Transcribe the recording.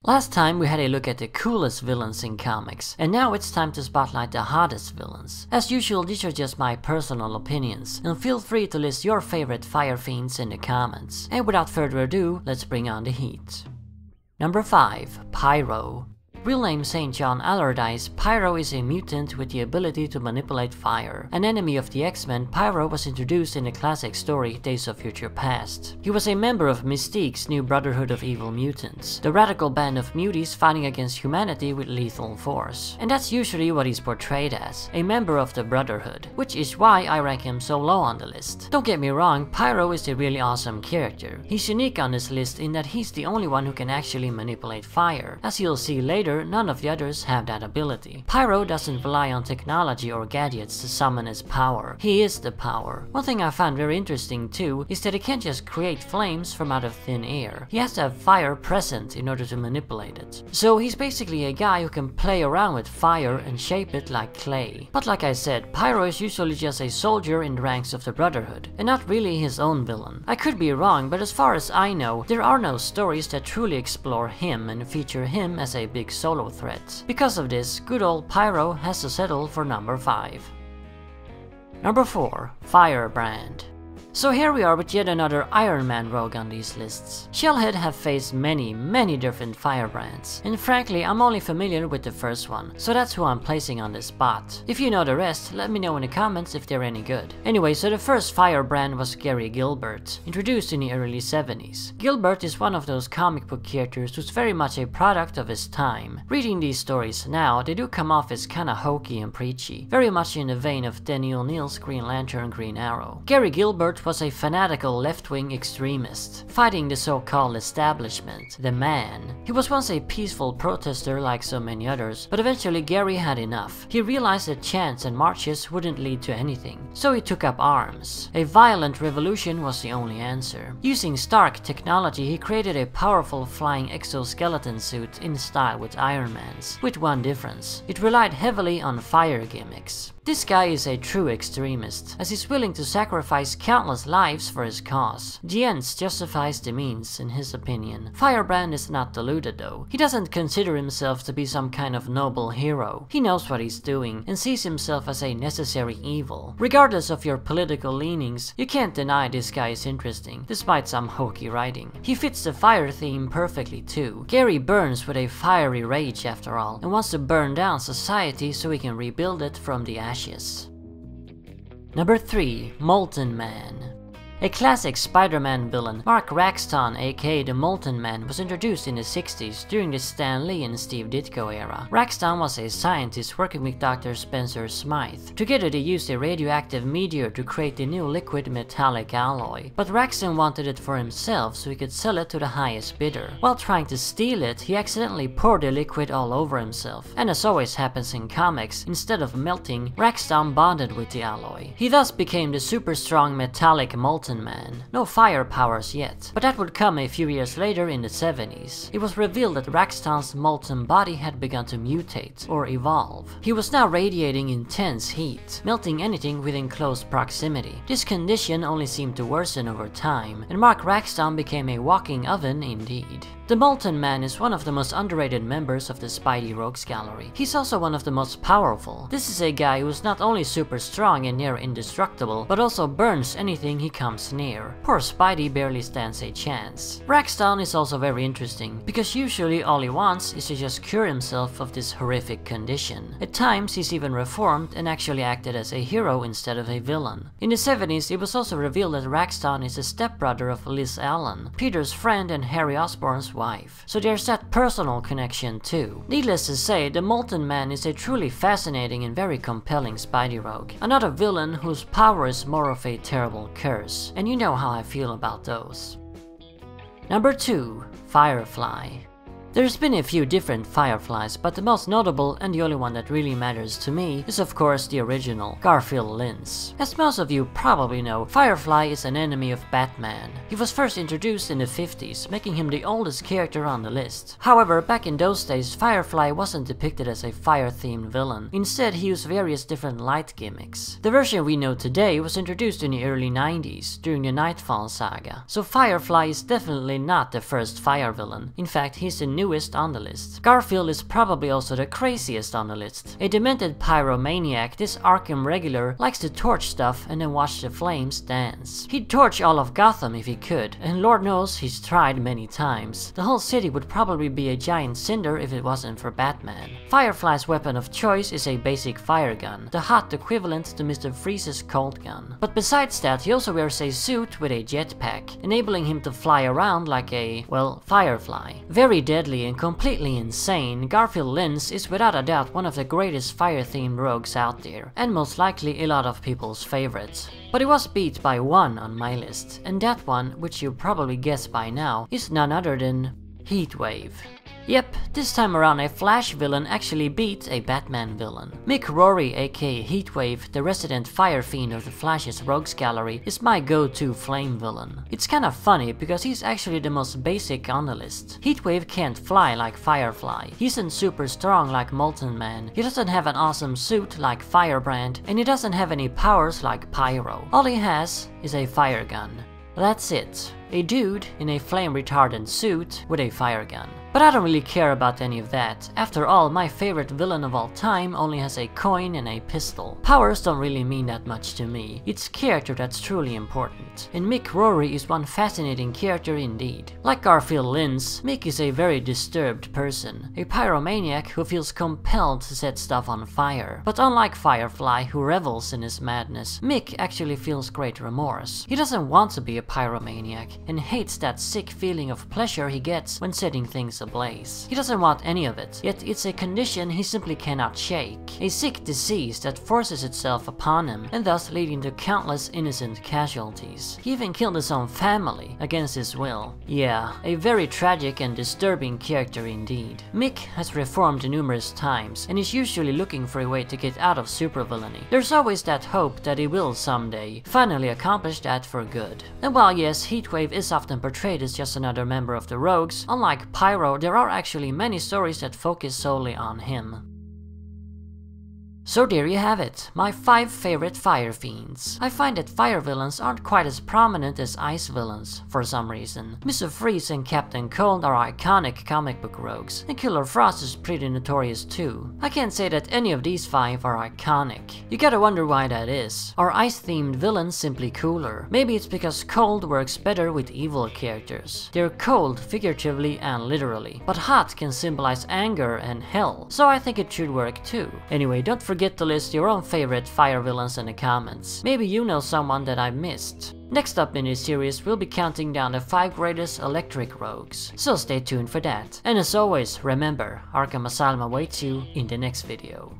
Last time we had a look at the coolest villains in comics, and now it's time to spotlight the hottest villains. As usual, these are just my personal opinions, and feel free to list your favorite fire fiends in the comments. And without further ado, let's bring on the heat. Number 5. Pyro. Real name St. John Allardyce, Pyro is a mutant with the ability to manipulate fire. An enemy of the X-Men, Pyro was introduced in the classic story Days of Future Past. He was a member of Mystique's new Brotherhood of Evil Mutants, the radical band of muties fighting against humanity with lethal force. And that's usually what he's portrayed as, a member of the Brotherhood, which is why I rank him so low on the list. Don't get me wrong, Pyro is a really awesome character. He's unique on this list in that he's the only one who can actually manipulate fire. As you'll see later, none of the others have that ability. Pyro doesn't rely on technology or gadgets to summon his power. He is the power. One thing I found very interesting too is that he can't just create flames from out of thin air. He has to have fire present in order to manipulate it. So he's basically a guy who can play around with fire and shape it like clay. But like I said, Pyro is usually just a soldier in the ranks of the Brotherhood, and not really his own villain. I could be wrong, but as far as I know, there are no stories that truly explore him and feature him as a big solo threat. Because of this, good old Pyro has to settle for number 5. Number 4. Firebrand. So here we are with yet another Iron Man rogue on these lists. Shellhead have faced many different Firebrands, and frankly I'm only familiar with the first one, so that's who I'm placing on this spot. If you know the rest, let me know in the comments if they're any good. Anyway, so the first Firebrand was Gary Gilbert, introduced in the early 70s. Gilbert is one of those comic book characters who's very much a product of his time. Reading these stories now, they do come off as kinda hokey and preachy, very much in the vein of Denny O'Neil's Green Lantern Green Arrow. Gary Gilbert was a fanatical left-wing extremist, fighting the so-called establishment, the Man. He was once a peaceful protester like so many others, but eventually Gary had enough. He realized that chants and marches wouldn't lead to anything, so he took up arms. A violent revolution was the only answer. Using Stark technology, he created a powerful flying exoskeleton suit in style with Iron Man's, with one difference: it relied heavily on fire gimmicks. This guy is a true extremist, as he's willing to sacrifice countless lives for his cause. The ends justifies the means, in his opinion. Firebrand is not deluded though. He doesn't consider himself to be some kind of noble hero. He knows what he's doing, and sees himself as a necessary evil. Regardless of your political leanings, you can't deny this guy is interesting, despite some hokey writing. He fits the fire theme perfectly too. Gary burns with a fiery rage after all, and wants to burn down society so he can rebuild it from the ashes. Number 3. Molten Man. A classic Spider-Man villain, Mark Raxton aka the Molten Man, was introduced in the 60s during the Stan Lee and Steve Ditko era. Raxton was a scientist working with Dr. Spencer Smythe. Together they used a radioactive meteor to create the new liquid metallic alloy, but Raxton wanted it for himself so he could sell it to the highest bidder. While trying to steal it, he accidentally poured the liquid all over himself, and as always happens in comics, instead of melting, Raxton bonded with the alloy. He thus became the super strong metallic Molten Man. No fire powers yet, but that would come a few years later in the 70s. It was revealed that Raxton's molten body had begun to mutate, or evolve. He was now radiating intense heat, melting anything within close proximity. This condition only seemed to worsen over time, and Mark Raxton became a walking oven indeed. The Molten Man is one of the most underrated members of the Spidey Rogues Gallery. He's also one of the most powerful. This is a guy who's not only super strong and near indestructible, but also burns anything he comes near. Poor Spidey barely stands a chance. Raxton is also very interesting, because usually all he wants is to just cure himself of this horrific condition. At times he's even reformed and actually acted as a hero instead of a villain. In the 70s it was also revealed that Raxton is a stepbrother of Liz Allen, Peter's friend and Harry Osborn's wife. So there's that personal connection too. Needless to say, the Molten Man is a truly fascinating and very compelling Spidey rogue. Another villain whose power is more of a terrible curse, and you know how I feel about those. Number 2. Firefly. There's been a few different Fireflies, but the most notable and the only one that really matters to me is of course the original, Garfield Lynch. As most of you probably know, Firefly is an enemy of Batman. He was first introduced in the 50s, making him the oldest character on the list. However, back in those days, Firefly wasn't depicted as a fire-themed villain. Instead, he used various different light gimmicks. The version we know today was introduced in the early 90s, during the Nightfall saga. So Firefly is definitely not the first fire villain. In fact, he's the newest on the list. Garfield is probably also the craziest on the list. A demented pyromaniac, this Arkham regular likes to torch stuff and then watch the flames dance. He'd torch all of Gotham if he could, and Lord knows he's tried many times. The whole city would probably be a giant cinder if it wasn't for Batman. Firefly's weapon of choice is a basic fire gun, the hot equivalent to Mr. Freeze's cold gun. But besides that, he also wears a suit with a jetpack, enabling him to fly around like a, well, Firefly. Very deadly and completely insane, Garfield Lynch is without a doubt one of the greatest fire-themed rogues out there, and most likely a lot of people's favorites. But he was beat by one on my list, and that one, which you probably guessed by now, is none other than Heatwave. Yep, this time around a Flash villain actually beat a Batman villain. Mick Rory, aka Heatwave, the resident fire fiend of the Flash's rogues gallery, is my go-to flame villain. It's kinda funny because he's actually the most basic on the list. Heatwave can't fly like Firefly, he isn't super strong like Molten Man, he doesn't have an awesome suit like Firebrand, and he doesn't have any powers like Pyro. All he has is a fire gun. That's it. A dude in a flame retardant suit with a fire gun. But I don't really care about any of that. After all, my favorite villain of all time only has a coin and a pistol. Powers don't really mean that much to me. It's character that's truly important. And Mick Rory is one fascinating character indeed. Like Garfield Lynch, Mick is a very disturbed person. A pyromaniac who feels compelled to set stuff on fire. But unlike Firefly, who revels in his madness, Mick actually feels great remorse. He doesn't want to be a pyromaniac and hates that sick feeling of pleasure he gets when setting things ablaze. He doesn't want any of it, yet it's a condition he simply cannot shake. A sick disease that forces itself upon him, and thus leading to countless innocent casualties. He even killed his own family against his will. Yeah, a very tragic and disturbing character indeed. Mick has reformed numerous times, and is usually looking for a way to get out of supervillainy. There's always that hope that he will someday finally accomplish that for good. And while yes, Heatwave is often portrayed as just another member of the Rogues, unlike Pyro, there are actually many stories that focus solely on him. So there you have it, my 5 favorite fire fiends. I find that fire villains aren't quite as prominent as ice villains, for some reason. Mr. Freeze and Captain Cold are iconic comic book rogues, and Killer Frost is pretty notorious too. I can't say that any of these 5 are iconic. You gotta wonder why that is. Are ice-themed villains simply cooler? Maybe it's because cold works better with evil characters. They're cold figuratively and literally, but hot can symbolize anger and hell, so I think it should work too. Anyway, don't forget to list your own favorite fire villains in the comments. Maybe you know someone that I missed. Next up in this series, we'll be counting down the 5 greatest electric rogues, so stay tuned for that. And as always, remember, Arkham Asylum awaits you in the next video.